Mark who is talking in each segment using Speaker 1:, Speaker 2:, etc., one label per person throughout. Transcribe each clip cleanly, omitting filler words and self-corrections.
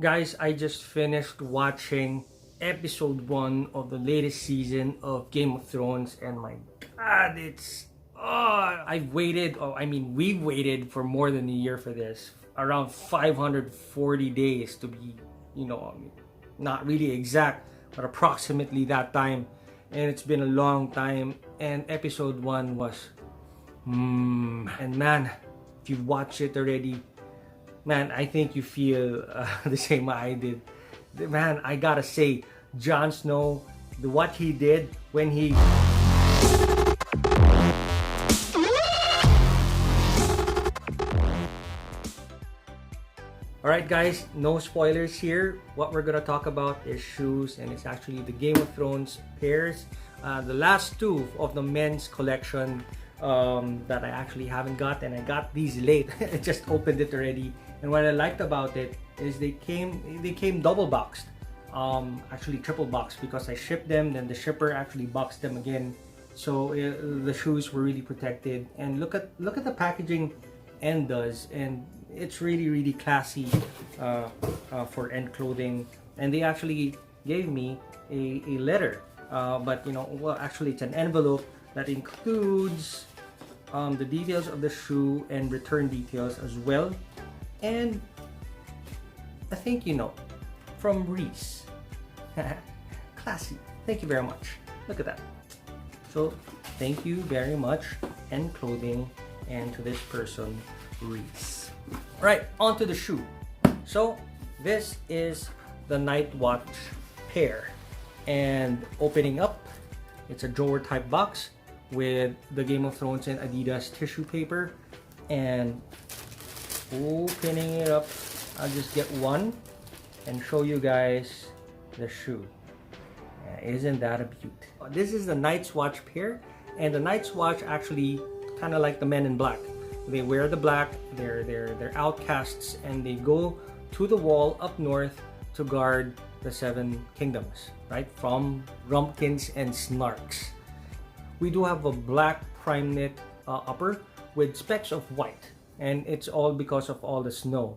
Speaker 1: Guys, I just finished watching episode 1 of the latest season of Game of Thrones, and my god, it's I've waited, we've waited for more than a year for this. Around 540 days to be, not really exact, but approximately that time. And it's been a long time, and episode 1 was and man, if you watch it already, man, I think you feel the same way I did. Man, I gotta say, Jon Snow, what he did when he... Alright guys, no spoilers here. What we're gonna talk about is shoes, and it's actually the Game of Thrones pairs. The last two of the men's collection that I actually haven't got, and I got these late. I just opened it already. And what I liked about it is they came double boxed, actually triple boxed, because I shipped them, then the shipper actually boxed them again. So the shoes were really protected. And look at the packaging End does, and it's really classy for End clothing. And they actually gave me a letter, but well, actually it's an envelope that includes the details of the shoe and return details as well. And I think from Reese. Classy. Thank you very much. Look at that. So thank you very much, End Clothing, and to this person, Reese. Right, onto the shoe. So this is the Night Watch pair, and opening up, it's a drawer type box with the Game of Thrones and Adidas tissue paper. And opening it up, I'll just get one and show you guys the shoe. Isn't that a beaut? This is the Night's Watch pair, and the Night's Watch actually kind of like the Men in Black. They wear the black, they're outcasts, and they go to the wall up north to guard the 7 kingdoms, right? From Grumpkins and Snarks. We do have a black prime knit upper with specks of white, and it's all because of all the snow.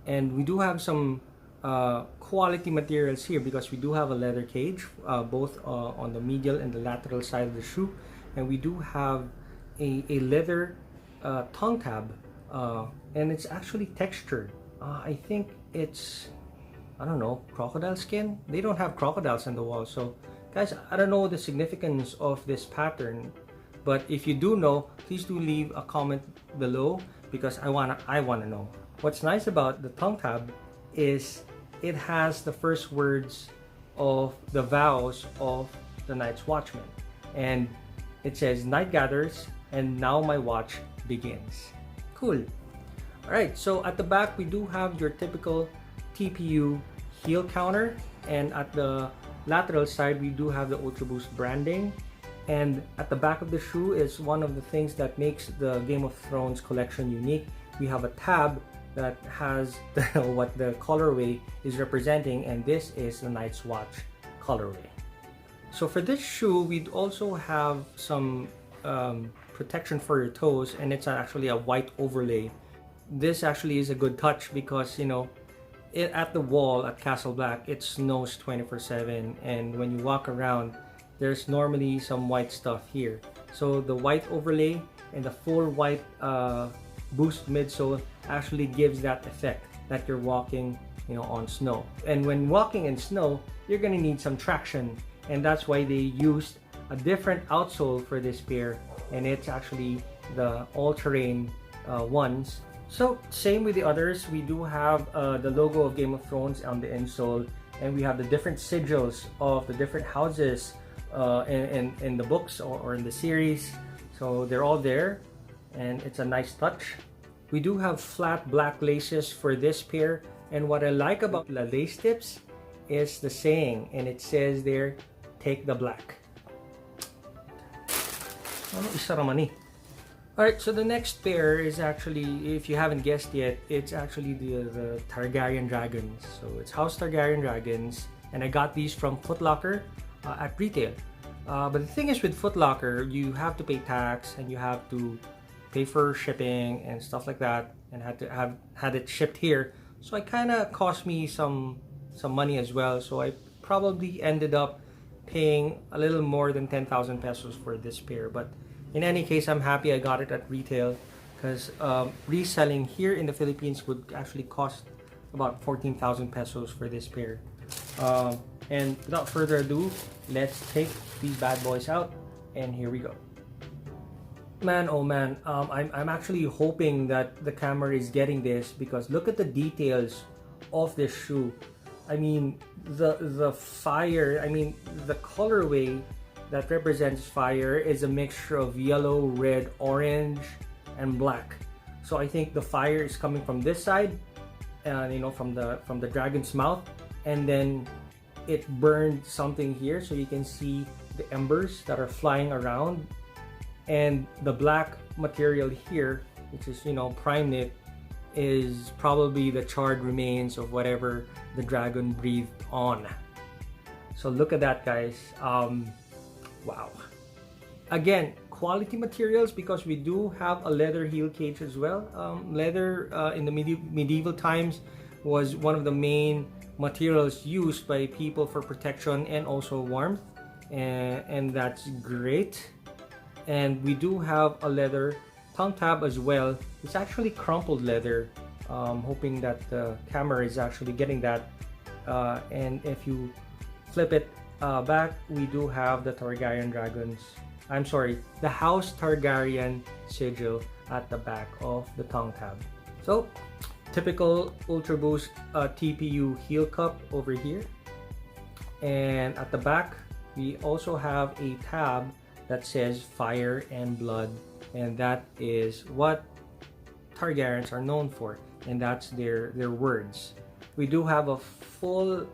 Speaker 1: And we do have some quality materials here, because we do have a leather cage both on the medial and the lateral side of the shoe, and we do have a leather tongue tab, and it's actually textured. I think it's, I don't know, crocodile skin. They don't have crocodiles on the wall, so guys, I don't know the significance of this pattern, but if you do know, please do leave a comment below, because I wanna know. What's nice about the tongue tab is it has the first words of the vows of the Night's Watchman, and it says, "Night gathers, and now my watch begins." Cool. Alright, so at the back we do have your typical TPU heel counter, and at the lateral side we do have the Ultraboost branding. And at the back of the shoe is one of the things that makes the Game of Thrones collection unique. We have a tab that has what the colorway is representing, and this is the Night's Watch colorway. So for this shoe, we'd also have some protection for your toes, and it's actually a white overlay. This actually is a good touch, because at the wall at Castle Black, it snows 24/7, and when you walk around, there's normally some white stuff here. So the white overlay and the full white boost midsole actually gives that effect that you're walking on snow. And when walking in snow, you're gonna need some traction, and that's why they used a different outsole for this pair, and it's actually the all-terrain ones. So same with the others, we do have the logo of Game of Thrones on the insole, and we have the different sigils of the different houses in the books or in the series. So they're all there, and it's a nice touch. We do have flat black laces for this pair, and what I like about the lace tips is the saying, and it says there, "Take the black." Ano isa raman eh. Alright, so the next pair is actually, if you haven't guessed yet, it's actually the Targaryen dragons. So it's House Targaryen dragons, and I got these from Foot Locker at retail. But the thing is, with Foot Locker, you have to pay tax, and you have to pay for shipping and stuff like that, and had it shipped here. So it kind of cost me some money as well. So I probably ended up paying a little more than 10,000 pesos for this pair. But in any case, I'm happy I got it at retail, because reselling here in the Philippines would actually cost about 14,000 pesos for this pair. And without further ado, let's take these bad boys out, and here we go. Man, oh man, I'm actually hoping that the camera is getting this, because look at the details of this shoe. I mean, the fire, I mean, the colorway that represents fire is a mixture of yellow, red, orange, and black. So I think the fire is coming from this side, you know, from the dragon's mouth, and then it burned something here, so you can see the embers that are flying around, and the black material here, which is, you know, prime knit, is probably the charred remains of whatever the dragon breathed on. So look at that, guys. Wow. Again, quality materials, because we do have a leather heel cage as well. Leather in the medieval times was one of the main materials used by people for protection and also warmth, and that's great. And we do have a leather tongue tab as well. It's actually crumpled leather. Hoping that the camera is actually getting that. And if you flip it back, we do have the Targaryen dragons. I'm sorry, the House Targaryen sigil at the back of the tongue tab. So, typical Ultraboost TPU heel cup over here. And at the back, we also have a tab that says Fire and Blood. And that is what Targaryens are known for. And that's their words. We do have a full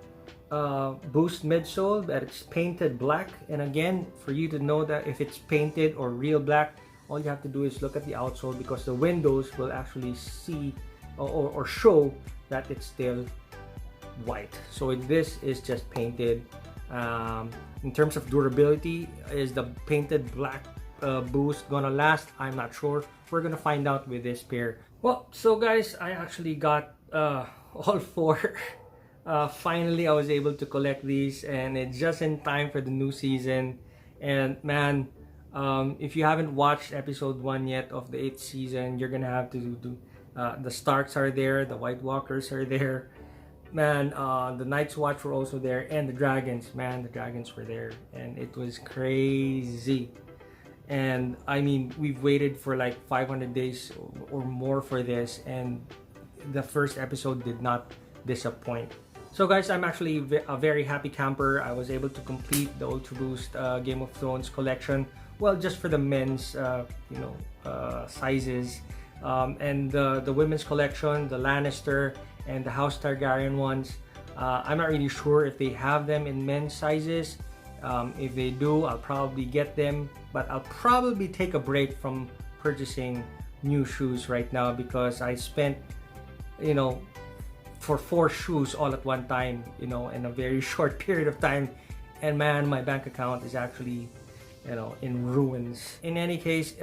Speaker 1: Boost midsole that it's painted black. And again, for you to know that if it's painted or real black, all you have to do is look at the outsole, because the windows will actually see or show that it's still white. So this is just painted. In terms of durability, is the painted black Boost gonna last? I'm not sure. We're gonna find out with this pair. Well, so guys, I actually got all four. Finally, I was able to collect these, and it's just in time for the new season. And man, if you haven't watched episode 1 yet of the 8th season, you're gonna have to do the Starks are there, the White Walkers are there, man. The Night's Watch were also there, and the dragons, man, the dragons were there, and it was crazy. And I mean, we've waited for like 500 days or more for this, and the first episode did not disappoint. So guys, I'm actually a very happy camper. I was able to complete the Ultraboost Game of Thrones collection. Well, just for the men's, sizes, and the women's collection, the Lannister and the House Targaryen ones. I'm not really sure if they have them in men's sizes. If they do, I'll probably get them, but I'll probably take a break from purchasing new shoes right now, because I spent, for 4 shoes all at one time, in a very short period of time, and man, my bank account is actually, in ruins. In any case,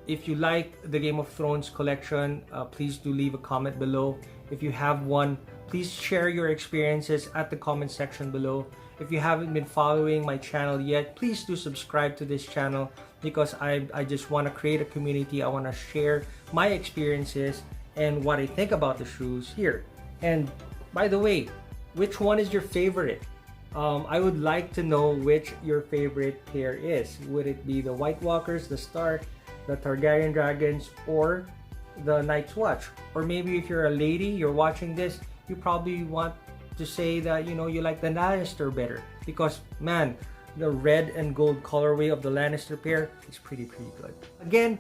Speaker 1: if you like the Game of Thrones collection, please do leave a comment below. If you have one, please share your experiences at the comment section below. If you haven't been following my channel yet, please do subscribe to this channel, because I just want to create a community. I want to share my experiences and what I think about the shoes here. And by the way, which one is your favorite? I would like to know which your favorite pair is. Would it be the White Walkers, the Stark, the Targaryen dragons, or the Night's Watch? Or maybe if you're a lady, you're watching this, you probably want to say that you like the Lannister better, because man, the red and gold colorway of the Lannister pair is pretty good. Again,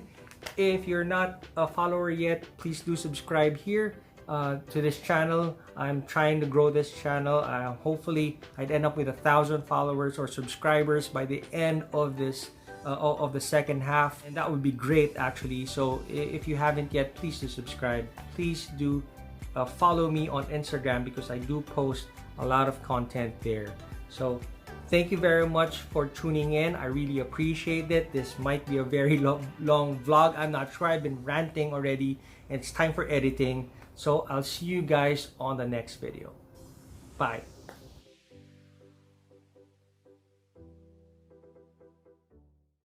Speaker 1: if you're not a follower yet, please do subscribe here to this channel. I'm trying to grow this channel. Hopefully I'd end up with 1,000 followers or subscribers by the end of this of the second half, and that would be great actually. So if you haven't yet, please do subscribe. Please do follow me on Instagram, because I do post a lot of content there. So thank you very much for tuning in. I really appreciate it. This might be a very long vlog. I'm not sure. I've been ranting already, and it's time for editing. So I'll see you guys on the next video. Bye.